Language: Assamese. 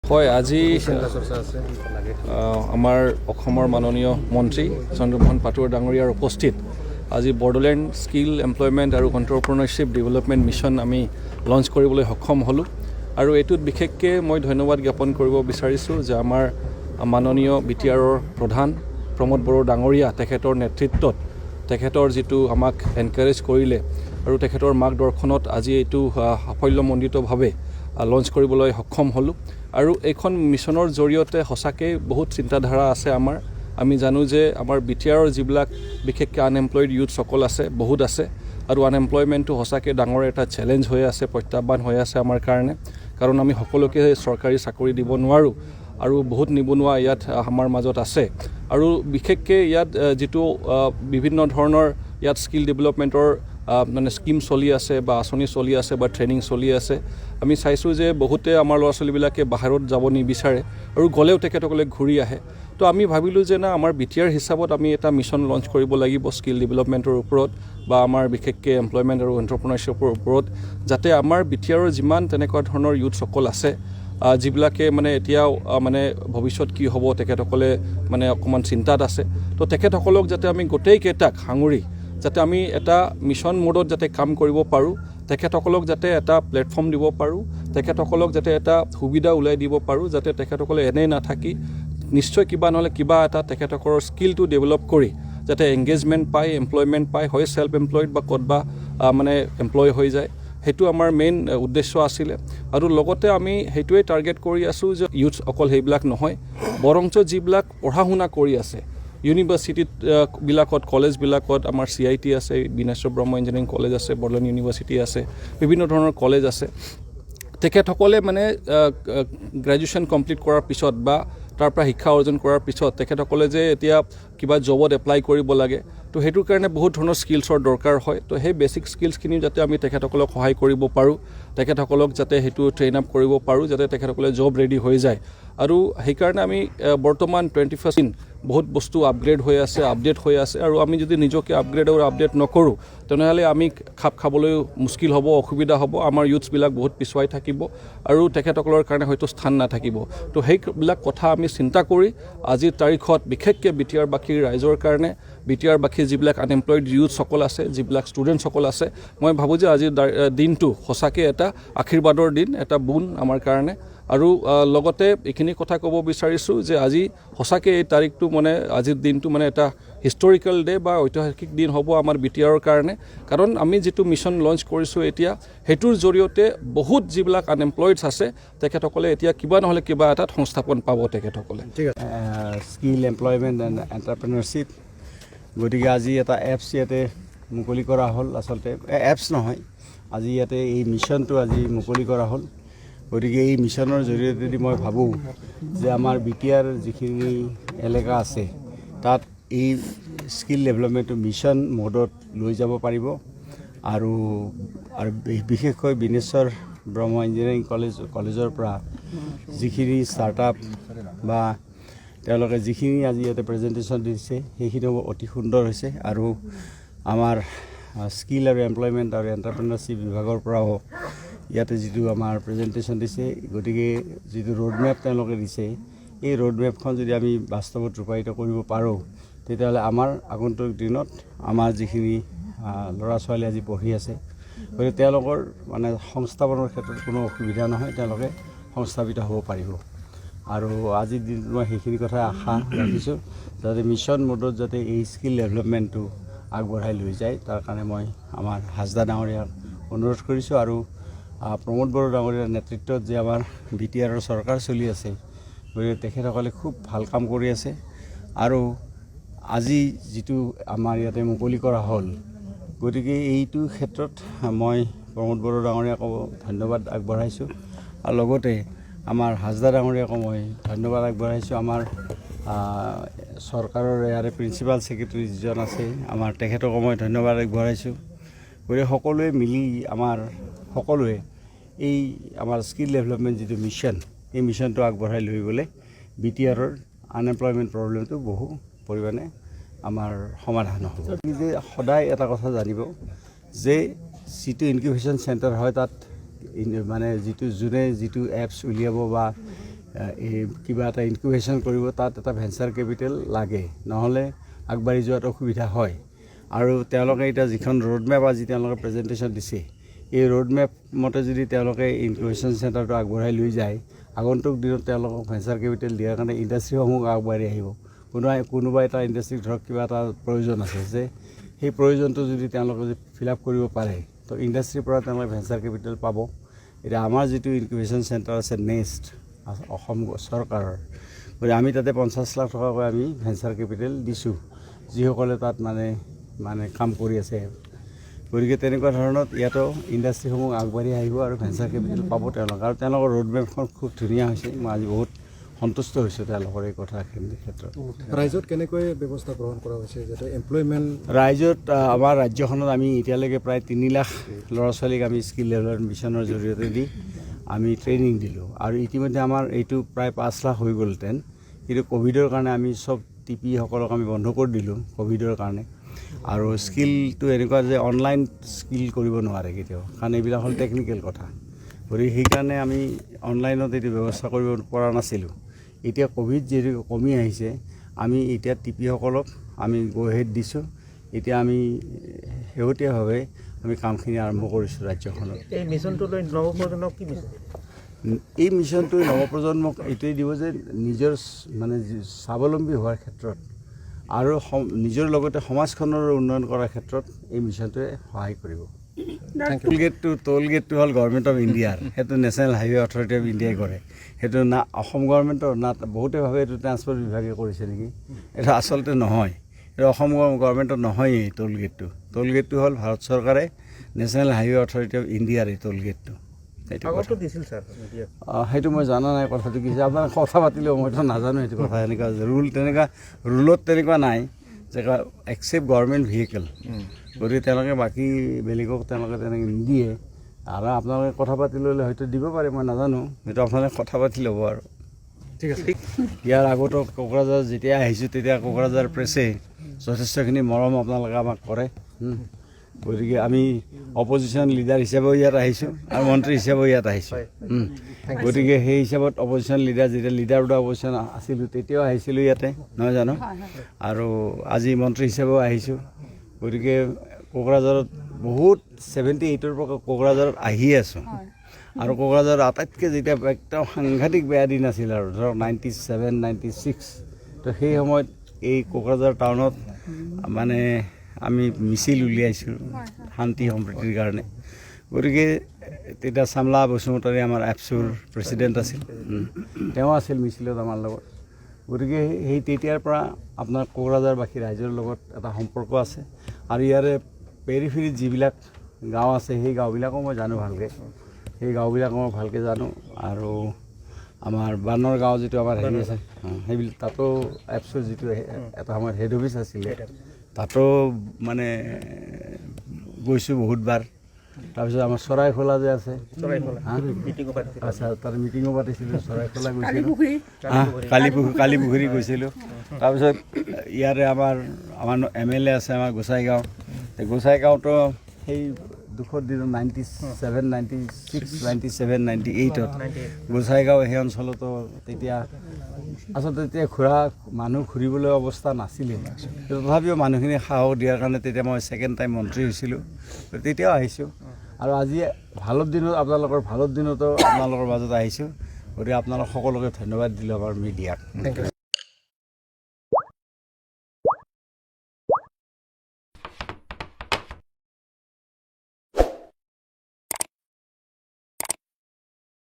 হয় আজি আমাৰ অসমৰ মাননীয় মন্ত্ৰী চন্দ্ৰমোহন পাটোৱাৰী ডাঙৰীয়াৰ উপস্থিত আজি বড'লেণ্ড স্কিল এমপ্লয়মেণ্ট আৰু এণ্টাৰপ্ৰেনাৰশ্বিপ ডেভেলপমেণ্ট মিছন আমি লঞ্চ কৰিবলৈ সক্ষম হ'লোঁ আৰু এইটোত বিশেষকৈ মই ধন্যবাদ জ্ঞাপন কৰিব বিচাৰিছোঁ যে আমাৰ মাননীয় BTRৰ প্ৰধান প্ৰমোদ বড়ো ডাঙৰীয়া তেখেতৰ নেতৃত্বত তেখেতৰ যিটো আমাক এনকাৰেজ কৰিলে আৰু তেখেতৰ মাৰ্গদৰ্শনত আজি এইটো সাফল্যমণ্ডিতভাৱে লঞ্চ কৰিবলৈ সক্ষম হ'লোঁ আৰু এইখন মিছনৰ জৰিয়তে সঁচাকৈ বহুত চিন্তাধাৰা আছে আমি জানো যে আমাৰ BTRৰ যিবিলাক বিশেষকৈ আনএমপ্লয়ড ইউথসকল আছে বহুত আছে আৰু আনএমপ্লয়মেণ্টটো সঁচাকৈ ডাঙৰ এটা চেলেঞ্জ হৈ আছে প্ৰত্যাহ্বান হৈ আছে আমাৰ কাৰণে কাৰণ আমি সকলোকে চৰকাৰী চাকৰি দিব নোৱাৰোঁ আৰু বহুত নিবনুৱা ইয়াত আমাৰ মাজত আছে আৰু বিশেষকৈ ইয়াত যিটো বিভিন্ন ধৰণৰ ইয়াত স্কিল ডেভেলপমেণ্টৰ মানে স্কিম চলি আছে বা আঁচনি চলি আছে বা ট্ৰেইনিং চলি আছে আমি চাইছোঁ যে বহুতে আমাৰ ল'ৰা ছোৱালীবিলাকে বাহিৰত যাব নিবিচাৰে আৰু গ'লেও তেখেতসকলে ঘূৰি আহে তো আমি ভাবিলোঁ যে না আমাৰ BTR হিচাপত আমি এটা মিছন লঞ্চ কৰিব লাগিব স্কিল ডেভেলপমেণ্টৰ ওপৰত বা আমাৰ বিশেষকৈ এমপ্লয়মেণ্ট আৰু এণ্টাৰপ্ৰেনাৰশ্বিপৰ ওপৰত যাতে আমাৰ BTRৰ যিমান তেনেকুৱা ধৰণৰ ইউথসকল আছে যিবিলাকে মানে এতিয়াও মানে ভৱিষ্যত কি হ'ব তেখেতসকলে মানে অকণমান চিন্তাত আছে তো তেখেতসকলক যাতে আমি গোটেইকেইটাক সাঙুৰি যাতে আমি এটা মিছন মোডত যাতে কাম কৰিব পাৰোঁ তেখেতসকলক যাতে এটা প্লেটফৰ্ম দিব পাৰোঁ তেখেতসকলক যাতে এটা সুবিধা ওলাই দিব পাৰোঁ যাতে তেখেতসকলে এনেই নাথাকি নিশ্চয় কিবা নহ'লে কিবা এটা তেখেতসকলৰ স্কিলটো ডেভেলপ কৰি যাতে এংগেজমেণ্ট পায় এমপ্লয়মেণ্ট পায় হয় ছেল্ফ এমপ্লয়ড বা ক'তবা মানে এমপ্লয় হৈ যায় সেইটো আমাৰ মেইন উদ্দেশ্য আছিলে আৰু লগতে আমি সেইটোৱে টাৰ্গেট কৰি আছোঁ যে ইউথ অকল সেইবিলাক নহয় বৰঞ্চ যিবিলাক পঢ়া শুনা কৰি আছে ইউনিভাৰ্চিটিবিলাকত কলেজবিলাকত আমাৰ CIT আছে বিনেশ্বৰ ব্ৰহ্ম ইঞ্জিনিয়াৰিং কলেজ আছে বৰ্ডলেণ্ড ইউনিভাৰ্চিটি আছে বিভিন্ন ধৰণৰ কলেজ আছে তেখেতসকলে মানে গ্ৰেজুৱেশ্যন কমপ্লিট কৰাৰ পিছত বা তাৰ পৰা শিক্ষা অৰ্জন কৰাৰ পিছত তেখেতসকলে যে এতিয়া কিবা জবত এপ্লাই কৰিব লাগে তো সেইটোৰ কাৰণে বহুত ধৰণৰ স্কিলছৰ দৰকাৰ হয় তো সেই বেছিক স্কিলছখিনি যাতে আমি তেখেতসকলক সহায় কৰিব পাৰোঁ তেখেতসকলক যাতে সেইটো ট্ৰেইন আপ কৰিব পাৰোঁ যাতে তেখেতসকলে জব ৰেডি হৈ যায় আৰু সেইকাৰণে আমি বৰ্তমান 21st বহুত বস্তু আপগ্ৰেড হৈ আছে আপডেট হৈ আছে আৰু আমি যদি নিজকে আপগ্ৰেড আৰু আপডেট নকৰোঁ তেনেহ'লে আমি খাপ খাবলৈ মুস্কিল হ'ব অসুবিধা হ'ব আমাৰ ইউথছবিলাক বহুত পিছুৱাই থাকিব আৰু তেখেতসকলৰ কাৰণে হয়তো স্থান নাথাকিব তো সেইবিলাক কথা আমি চিন্তা কৰি আজিৰ তাৰিখত বিশেষকৈ BTRবাসীৰ ৰাইজৰ কাৰণে BTRবাসীৰ যিবিলাক আনএমপ্লয়ড ইউথসকল আছে যিবিলাক ষ্টুডেণ্টসকল আছে মই ভাবোঁ যে আজিৰ দিনটো সঁচাকৈ এটা আশীৰ্বাদৰ দিন এটা বুন আমাৰ কাৰণে আৰু লগতে এইখিনি কথা ক'ব বিচাৰিছোঁ যে আজি সঁচাকৈ এই তাৰিখটো মানে আজিৰ দিনটো মানে এটা হিষ্টৰিকেল ডে বা ঐতিহাসিক দিন হ'ব আমাৰ BTRৰ কাৰণে কাৰণ আমি যিটো মিছন লঞ্চ কৰিছোঁ এতিয়া সেইটোৰ জৰিয়তে বহুত যিবিলাক আনএমপ্লয়ডছ আছে তেখেতসকলে এতিয়া কিবা নহ'লে কিবা এটাত সংস্থাপন পাব তেখেতসকলে স্কিল এমপ্লয়মেণ্ট এণ্ড এণ্টাৰপ্ৰেনাৰশ্বিপ গতিকে আজি এটা এপছ ইয়াতে মুকলি কৰা হ'ল আচলতে এপছ নহয় আজি ইয়াতে এই মিছনটো আজি মুকলি কৰা হ'ল গতিকে এই মিছনৰ জৰিয়তে মই ভাবোঁ যে আমাৰ BTR যিখিনি এলেকা আছে তাত এই স্কিল ডেভেলপমেণ্টটো মিছন মোডত লৈ যাব পাৰিব আৰু বিশেষকৈ বিনেশ্বৰ ব্ৰহ্ম ইঞ্জিনিয়াৰিং কলেজৰ পৰা যিখিনি ষ্টাৰ্টআপ বা তেওঁলোকে যিখিনি আজি ইয়াতে প্ৰেজেণ্টেশ্যন দিছে সেইখিনি অতি সুন্দৰ হৈছে আৰু আমাৰ স্কিল আৰু এমপ্লয়মেণ্ট আৰু এণ্টাৰপ্ৰেনাৰশ্বিপ বিভাগৰ পৰাও ইয়াতে যিটো আমাৰ প্ৰেজেণ্টেশ্যন দিছে গতিকে যিটো ৰোডমেপ তেওঁলোকে দিছে এই ৰোডমেপখন যদি আমি বাস্তৱত ৰূপায়িত কৰিব পাৰোঁ তেতিয়াহ'লে আমাৰ আগন্তুক দিনত আমাৰ যিখিনি ল'ৰা ছোৱালী আজি পঢ়ি আছে গতিকে তেওঁলোকৰ মানে সংস্থাপনৰ ক্ষেত্ৰত কোনো অসুবিধা নহয় তেওঁলোকে সংস্থাপিত হ'ব পাৰিব আৰু আজিৰ দিনত মই সেইখিনি কথা আশা ৰাখিছোঁ যাতে মিছন মোডত যাতে এই স্কিল ডেভেলপমেণ্টটো আগবঢ়াই লৈ যায় তাৰ কাৰণে মই আমাৰ হাজদা ডাঙৰীয়াক অনুৰোধ কৰিছোঁ আৰু প্ৰমোদ বড়ো ডাঙৰীয়াৰ নেতৃত্বত যে আমাৰ BTRৰ চৰকাৰ চলি আছে গতিকে তেখেতসকলে খুব ভাল কাম কৰি আছে আৰু আজি যিটো আমাৰ ইয়াতে মুকলি কৰা হ'ল গতিকে এইটো ক্ষেত্ৰত মই প্ৰমোদ বড়ো ডাঙৰীয়াকো ধন্যবাদ আগবঢ়াইছোঁ আৰু লগতে আমাৰ হাজদা ডাঙৰীয়াকো মই ধন্যবাদ আগবঢ়াইছোঁ আমাৰ চৰকাৰৰ ইয়াৰে প্ৰিন্সিপাল ছেক্ৰেটাৰী যিজন আছে আমাৰ তেখেতকো মই ধন্যবাদ আগবঢ়াইছোঁ গতিকে সকলোৱে মিলি আমাৰ সকলোৱে এই আমাৰ স্কিল ডেভেলপমেণ্ট যিটো মিছন এই মিছনটো আগবঢ়াই লৈ গ'লে BTRৰ আনএমপ্লয়মেণ্ট প্ৰব্লেমটো বহু পৰিমাণে আমাৰ সমাধান হ'ব যে সদায় এটা কথা জানিব যে যিটো ইনকিউবেশ্যন চেণ্টাৰ হয় তাত মানে যিটো যোনে যিটো এপছ উলিয়াব বা এই কিবা এটা ইনকুবেশ্যন কৰিব তাত এটা ভেঞ্চাৰ কেপিটেল লাগে, নহ'লে আগবাঢ়ি যোৱাত অসুবিধা হয়। আৰু তেওঁলোকে এতিয়া যিখন ৰোডমেপ আজি তেওঁলোকে প্ৰেজেণ্টেশ্যন দিছে, এই ৰোডমেপ মতে যদি তেওঁলোকে ইনকুবেশ্যন চেণ্টাৰটো আগবঢ়াই লৈ যায়, আগন্তুক দিনত তেওঁলোকক ভেঞ্চাৰ কেপিটেল দিয়াৰ কাৰণে ইণ্ডাষ্ট্ৰীসমূহ আগবাঢ়ি আহিব। কোনোবা এটা ইণ্ডাষ্ট্ৰীক ধৰক কিবা এটা প্ৰয়োজন আছে, যে সেই প্ৰয়োজনটো যদি তেওঁলোকে যদি ফিল আপ কৰিব পাৰে, তো ইণ্ডাষ্ট্ৰীৰ পৰা তেওঁলোকে ভেঞ্চাৰ কেপিটেল পাব। এতিয়া আমাৰ যিটো ইনকুবেশ্যন চেণ্টাৰ আছে নেক্সট অসম চৰকাৰৰ, গতিকে আমি তাতে 50 লাখ টকাকৈ আমি ভেঞ্চাৰ কেপিটেল দিছোঁ, যিসকলে তাত মানে কাম কৰি আছে। গতিকে তেনেকুৱা ধৰণত ইয়াতো ইণ্ডাষ্ট্ৰীসমূহ আগবাঢ়ি আহিব আৰু ভেঞ্চাৰ কেপিটেল পাব তেওঁলোক। আৰু তেওঁলোকৰ ৰোডমেপখন খুব ধুনীয়া হৈছে, মই আজি বহুত সন্তুষ্ট হৈছোঁ তেওঁলোকৰ এই কথাখিনিৰ ক্ষেত্ৰত। ৰাইজত কেনেকৈ ব্যৱস্থা গ্ৰহণ কৰা হৈছে যাতে এমপ্লয়মেণ্ট? ৰাইজত আমাৰ ৰাজ্যখনত আমি এতিয়ালৈকে প্ৰায় 3 লাখ ল'ৰা ছোৱালীক আমি স্কিল ডেভেলপমেণ্ট মিছনৰ জৰিয়তে দি আমি ট্ৰেইনিং দিলোঁ। আৰু ইতিমধ্যে আমাৰ এইটো প্ৰায় 5 লাখ হৈ গ'লহেঁতেন, কিন্তু ক'ভিডৰ কাৰণে আমি চব টিপিসকলক আমি বন্ধ কৰি দিলোঁ ক'ভিডৰ কাৰণে। আৰু স্কিলটো এনেকুৱা যে অনলাইন স্কিল কৰিব নোৱাৰে কেতিয়াও, কাৰণ এইবিলাক হ'ল টেকনিকেল কথা। গতিকে সেইকাৰণে আমি অনলাইনত এইটো ব্যৱস্থা কৰিব পৰা নাছিলোঁ। এতিয়া ক'ভিড যিহেতু কমি আহিছে, আমি এতিয়া টিপিসকলক আমি গো হেড দিছোঁ। এতিয়া আমি শেহতীয়াভাৱে আমি কামখিনি আৰম্ভ কৰিছোঁ ৰাজ্যখনত। এই মিছনটো লৈ নৱপ্ৰজন্মক কি বিচাৰে? এই মিছনটোৱে নৱপ্ৰজন্মক এইটোৱে দিব যে নিজৰ স্বাৱলম্বী হোৱাৰ ক্ষেত্ৰত আৰু নিজৰ লগতে সমাজখনৰ উন্নয়ন কৰাৰ ক্ষেত্ৰত এই মিছনটোৱে সহায় কৰিব। টোল গেটটো হ'ল গভৰ্ণমেণ্ট অফ ইণ্ডিয়াৰ, সেইটো নেশ্যনেল হাইৱে অথৰিটি অফ ইণ্ডিয়াই কৰে। সেইটো না অসম গভৰ্ণমেণ্টৰ না, বহুতে ভাবে এইটো ট্ৰান্সপৰ্ট বিভাগে কৰিছে নেকি। এইটো আচলতে নহয়, এইটো অসম গভৰ্ণমেণ্টৰ নহয়েই। টোল গেটটো হ'ল ভাৰত চৰকাৰে নেশ্যনেল হাইৱে অথৰিটি অফ ইণ্ডিয়াৰ এই টোল গেটটো। সেইটো মই জনা নাই কথাটো কি, আপোনাৰ কথা পাতিলেও মইতো নাজানো সেইটো কথা। এনেকুৱা ৰুলত তেনেকুৱা নাই যে একচেপ্ট গভৰ্ণমেণ্ট ভেহিকেল। গতিকে তেওঁলোকে বাকী বেলেগক তেওঁলোকে তেনেকৈ নিদিয়ে। আৰু আপোনালোকে কথা পাতি ল'লে হয়তো দিব পাৰে, মই নাজানো। সেইটো আপোনালোকে কথা পাতি ল'ব আৰু। ঠিক আছে। ইয়াৰ আগতো কোকৰাঝাৰ যেতিয়া আহিছোঁ, তেতিয়া কোকৰাঝাৰ প্ৰেছে যথেষ্টখিনি মৰম আপোনালোকে আমাক কৰে। গতিকে আমি অপজিশ্যন লিডাৰ হিচাপেও ইয়াত আহিছোঁ আৰু মন্ত্ৰী হিচাপেও ইয়াত আহিছোঁ। গতিকে সেই হিচাপত অপজিশ্যন লিডাৰ, যেতিয়া লিডাৰ অফ দ্য অপজিশ্যন আছিলোঁ তেতিয়াও আহিছিলোঁ ইয়াতে, নহয় জানো। আৰু আজি মন্ত্ৰী হিচাপেও আহিছোঁ। গতিকে কোকৰাঝাৰত বহুত 78ৰ পৰা কোকৰাঝাৰত আহি আছোঁ। আৰু কোকৰাঝাৰত আটাইতকৈ যেতিয়া একদম সাংঘাতিক বেয়া দিন আছিল আৰু ধৰক 97, 96, তো সেই সময়ত এই কোকৰাঝাৰ টাউনত মানে আমি মিছিল উলিয়াইছোঁ শান্তি সম্প্ৰীতিৰ কাৰণে। গতিকে তেতিয়া চামলা বসুমতাৰী আমাৰ এপছুৰ প্ৰেচিডেণ্ট আছিল, তেওঁ আছিল মিছিলত আমাৰ লগত। গতিকে সেই তেতিয়াৰ পৰা আপোনাৰ কোকৰাঝাৰবাসী ৰাইজৰ লগত এটা সম্পৰ্ক আছে। আৰু ইয়াৰে পেৰিফেৰীত যিবিলাক গাঁও আছে, সেই গাঁওবিলাকো মই জানো ভালকৈ। সেই গাঁওবিলাকো মই ভালকৈ জানো। আৰু আমাৰ বানৰ গাঁও যিটো আমাৰ হেৰি আছে, সেইবিলাক তাতো এপছৰ যিটো এটা সময়ত হেড অফিচ আছিলে, তাতো মানে গৈছোঁ বহুতবাৰ। তাৰপিছত আমাৰ চৰাইখোলা যে আছে, আচ্ছা, তাত মিটিঙো পাতিছিলোঁ। চৰাইখোলা গৈছিলোঁ, কালীপুখুৰী গৈছিলোঁ। তাৰপিছত ইয়াৰে আমাৰ MLA আছে আমাৰ গোসাইগাঁওতো সেই দুখৰ দিনত 97, 96, 97, 98ত গোসাইগাঁও সেই অঞ্চলতো তেতিয়া আচলতে তেতিয়া মানুহ ঘূৰিবলৈ অৱস্থা নাছিলে। তথাপিও মানুহখিনি সাহস দিয়াৰ কাৰণে তেতিয়া মই ছেকেণ্ড টাইম মন্ত্ৰী হৈছিলোঁ। তেতিয়াও আহিছোঁ। আৰু আজি ভালৰ দিনত, আপোনালোকৰ ভালৰ দিনতো আপোনালোকৰ মাজত আহিছোঁ। গতিকে আপোনালোক সকলোকে ধন্যবাদ দিলোঁ আমাৰ মিডিয়াক।